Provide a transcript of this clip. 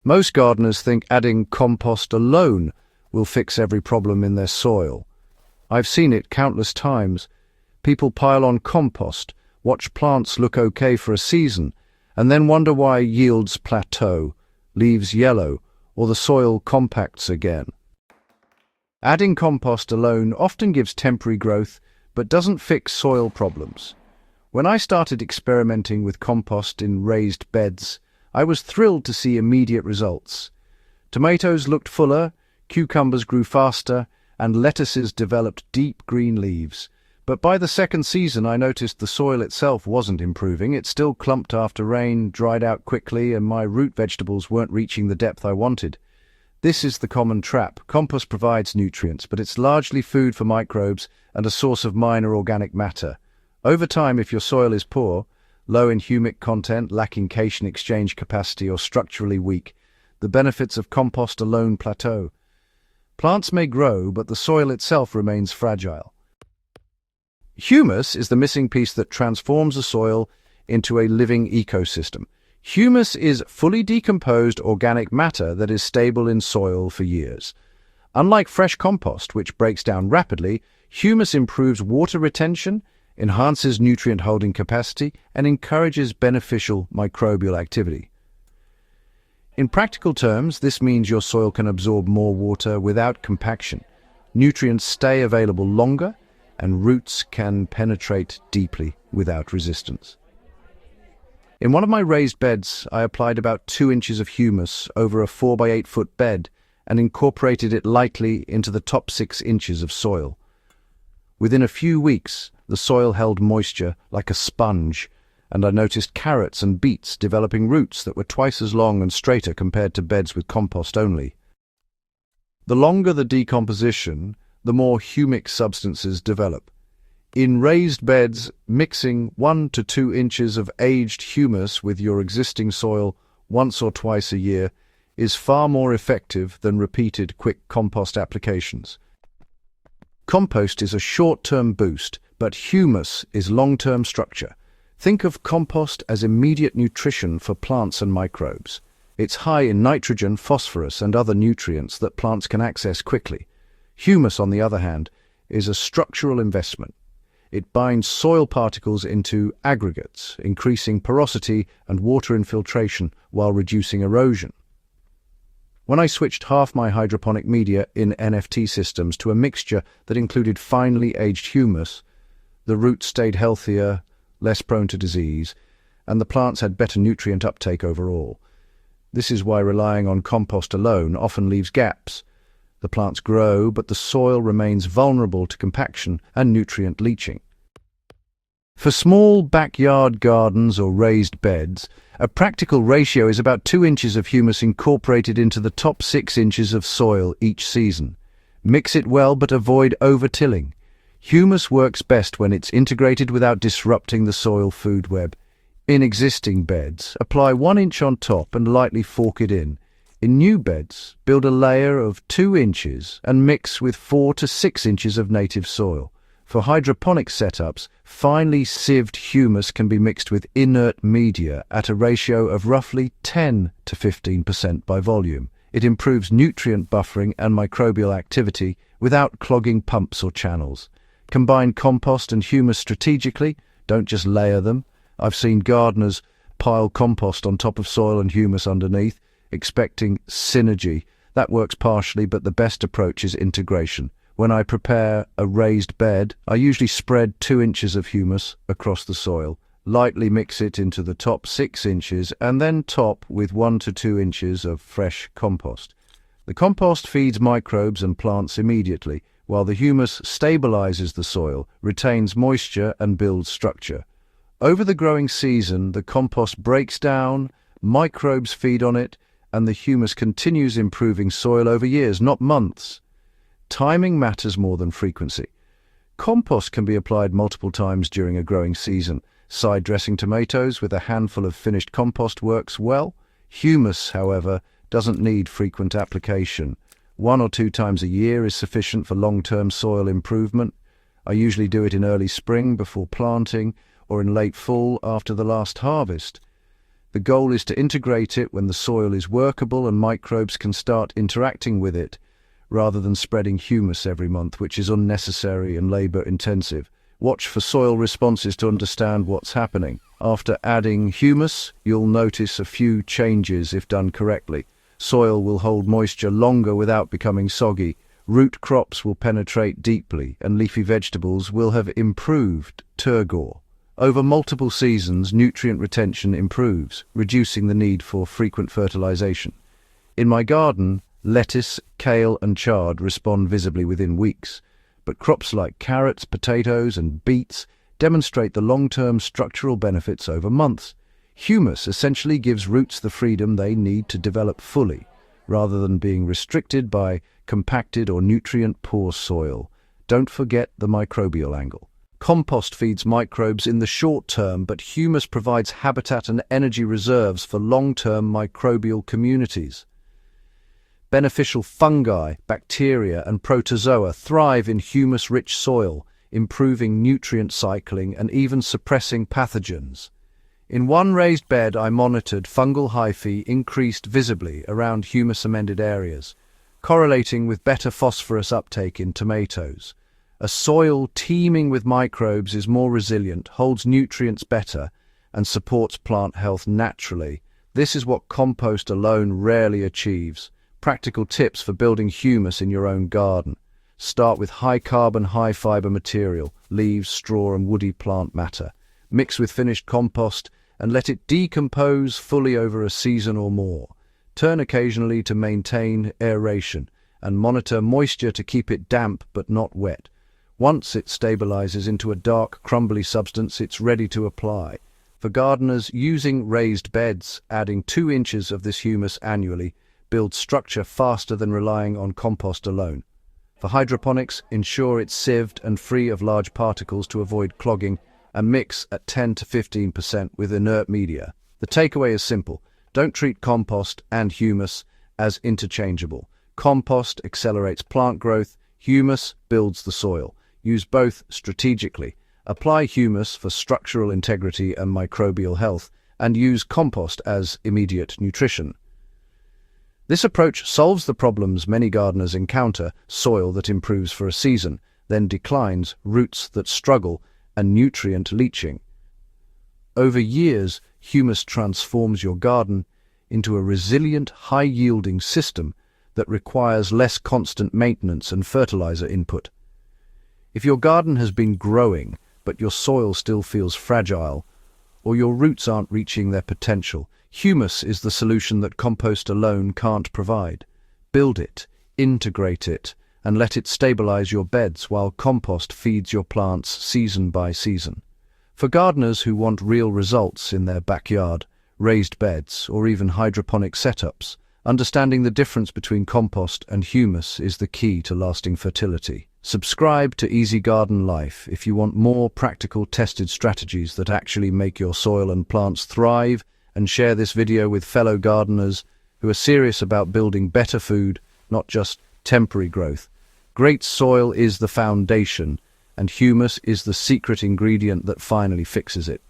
Most gardeners think adding compost alone will fix every problem in their soil. I've seen it countless times. People pile on compost, watch plants look okay for a season, and then wonder why yields plateau, leaves yellow, or the soil compacts again. Adding compost alone often gives temporary growth, but doesn't fix soil problems. When I started experimenting with compost in raised beds, I was thrilled to see immediate results. Tomatoes looked fuller, cucumbers grew faster, and lettuces developed deep green leaves. But by the second season, I noticed the soil itself wasn't improving. It still clumped after rain, dried out quickly, and my root vegetables weren't reaching the depth I wanted. This is the common trap. Compost provides nutrients, but it's largely food for microbes and a source of minor organic matter. Over time, if your soil is poor, low in humic content, lacking cation exchange capacity, or structurally weak, the benefits of compost alone plateau. Plants may grow, but the soil itself remains fragile. Humus is the missing piece that transforms a soil into a living ecosystem. Humus is fully decomposed organic matter that is stable in soil for years. Unlike fresh compost, which breaks down rapidly, humus improves water retention, enhances nutrient holding capacity, and encourages beneficial microbial activity. In practical terms, this means your soil can absorb more water without compaction. Nutrients stay available longer, and roots can penetrate deeply without resistance. In one of my raised beds, I applied about 2 inches of humus over a 4 by 8 foot bed and incorporated it lightly into the top 6 inches of soil. Within a few weeks, the soil held moisture like a sponge, and I noticed carrots and beets developing roots that were twice as long and straighter compared to beds with compost only. The longer the decomposition, the more humic substances develop. In raised beds, mixing 1 to 2 inches of aged humus with your existing soil once or twice a year is far more effective than repeated quick compost applications. Compost is a short-term boost, but humus is long-term structure. Think of compost as immediate nutrition for plants and microbes. It's high in nitrogen, phosphorus, and other nutrients that plants can access quickly. Humus, on the other hand, is a structural investment. It binds soil particles into aggregates, increasing porosity and water infiltration while reducing erosion. When I switched half my hydroponic media in NFT systems to a mixture that included finely aged humus, the roots stayed healthier, less prone to disease, and the plants had better nutrient uptake overall. This is why relying on compost alone often leaves gaps. The plants grow, but the soil remains vulnerable to compaction and nutrient leaching. For small backyard gardens or raised beds, a practical ratio is about 2 inches of humus incorporated into the top 6 inches of soil each season. Mix it well, but avoid over-tilling. Humus works best when it's integrated without disrupting the soil food web. In existing beds, apply 1 inch on top and lightly fork it in. In new beds, build a layer of 2 inches and mix with 4 to 6 inches of native soil. For hydroponic setups, finely sieved humus can be mixed with inert media at a ratio of roughly 10 to 15% by volume. It improves nutrient buffering and microbial activity without clogging pumps or channels. Combine compost and humus strategically, don't just layer them. I've seen gardeners pile compost on top of soil and humus underneath, expecting synergy. That works partially, but the best approach is integration. When I prepare a raised bed, I usually spread 2 inches of humus across the soil, lightly mix it into the top 6 inches, and then top with 1 to 2 inches of fresh compost. The compost feeds microbes and plants immediately, while the humus stabilizes the soil, retains moisture, and builds structure. Over the growing season, the compost breaks down, microbes feed on it, and the humus continues improving soil over years, not months. Timing matters more than frequency. Compost can be applied multiple times during a growing season. Side dressing tomatoes with a handful of finished compost works well. Humus, however, doesn't need frequent application. 1 or 2 times a year is sufficient for long-term soil improvement. I usually do it in early spring before planting or in late fall after the last harvest. The goal is to integrate it when the soil is workable and microbes can start interacting with it, rather than spreading humus every month, which is unnecessary and labor-intensive. Watch for soil responses to understand what's happening. After adding humus, you'll notice a few changes if done correctly. Soil will hold moisture longer without becoming soggy. Root crops will penetrate deeply, and leafy vegetables will have improved turgor. Over multiple seasons, nutrient retention improves, reducing the need for frequent fertilization. In my garden, lettuce, kale and chard respond visibly within weeks, but crops like carrots, potatoes and beets demonstrate the long-term structural benefits over months. Humus essentially gives roots the freedom they need to develop fully, rather than being restricted by compacted or nutrient-poor soil. Don't forget the microbial angle. Compost feeds microbes in the short term, but humus provides habitat and energy reserves for long-term microbial communities. Beneficial fungi, bacteria and protozoa thrive in humus-rich soil, improving nutrient cycling and even suppressing pathogens. In one raised bed I monitored, fungal hyphae increased visibly around humus-amended areas, correlating with better phosphorus uptake in tomatoes. A soil teeming with microbes is more resilient, holds nutrients better, and supports plant health naturally. This is what compost alone rarely achieves. Practical tips for building humus in your own garden. Start with high-carbon, high-fiber material, leaves, straw and woody plant matter. Mix with finished compost and let it decompose fully over a season or more. Turn occasionally to maintain aeration and monitor moisture to keep it damp but not wet. Once it stabilizes into a dark, crumbly substance, it's ready to apply. For gardeners using raised beds, adding 2 inches of this humus annually builds structure faster than relying on compost alone. For hydroponics, ensure it's sieved and free of large particles to avoid clogging, and mix at 10 to 15% with inert media. The takeaway is simple. Don't treat compost and humus as interchangeable. Compost accelerates plant growth, humus builds the soil. Use both strategically. Apply humus for structural integrity and microbial health, and use compost as immediate nutrition. This approach solves the problems many gardeners encounter: soil that improves for a season, then declines, roots that struggle, and nutrient leaching. Over years, humus transforms your garden into a resilient, high-yielding system that requires less constant maintenance and fertilizer input. If your garden has been growing, but your soil still feels fragile, or your roots aren't reaching their potential, humus is the solution that compost alone can't provide. Build it, integrate it, and let it stabilize your beds while compost feeds your plants season by season. For gardeners who want real results in their backyard, raised beds, or even hydroponic setups, understanding the difference between compost and humus is the key to lasting fertility. Subscribe to Easy Garden Life if you want more practical, tested strategies that actually make your soil and plants thrive, and share this video with fellow gardeners who are serious about building better food, not just temporary growth. Great soil is the foundation, and humus is the secret ingredient that finally fixes it.